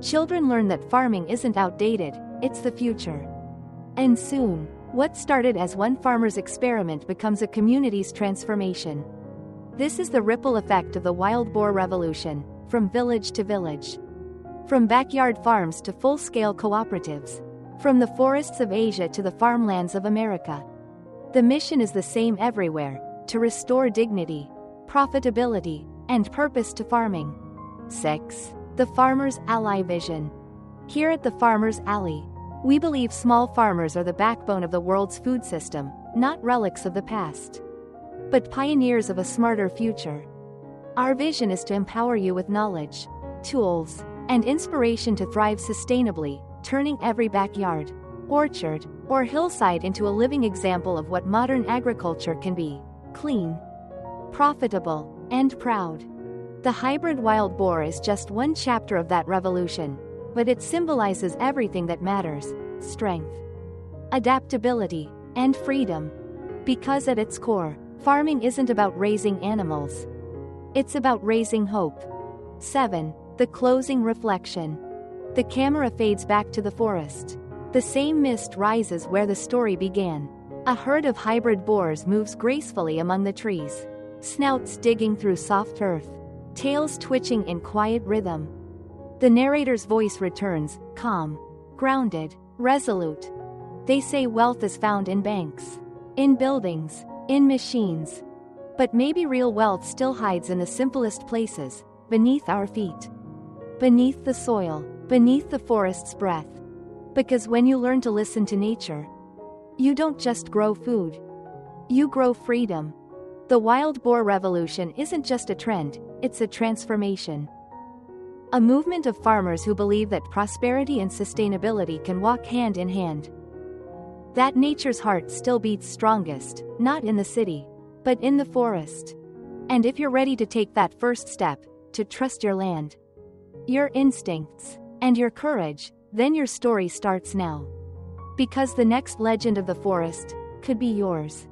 Children learn that farming isn't outdated, it's the future. And soon, what started as one farmer's experiment becomes a community's transformation. This is the ripple effect of the wild boar revolution, from village to village. From backyard farms to full-scale cooperatives. From the forests of Asia to the farmlands of America. The mission is the same everywhere: to restore dignity, profitability, and purpose to farming. 6. The Farmer's Ally Vision. Here at the Farmer's Alley, we believe small farmers are the backbone of the world's food system, not relics of the past. but pioneers of a smarter future. Our vision is to empower you with knowledge, tools, and inspiration to thrive sustainably, turning every backyard, orchard, or hillside into a living example of what modern agriculture can be: clean, profitable, and proud. The Hybrid Wild Boar is just one chapter of that revolution, but it symbolizes everything that matters: strength, adaptability, and freedom. Because at its core, farming isn't about raising animals. It's about raising hope. 7. The closing reflection. The camera fades back to the forest. The same mist rises where the story began. A herd of hybrid boars moves gracefully among the trees, snouts digging through soft earth, tails twitching in quiet rhythm. The narrator's voice returns, calm, grounded, resolute. They say wealth is found in banks, in buildings, in machines. But maybe real wealth still hides in the simplest places, beneath our feet. Beneath the soil, beneath the forest's breath. Because when you learn to listen to nature, you don't just grow food. You grow freedom. The wild boar revolution isn't just a trend, it's a transformation. A movement of farmers who believe that prosperity and sustainability can walk hand in hand. That nature's heart still beats strongest, not in the city, but in the forest. And if you're ready to take that first step, to trust your land, your instincts, and your courage, then your story starts now. Because the next legend of the forest could be yours.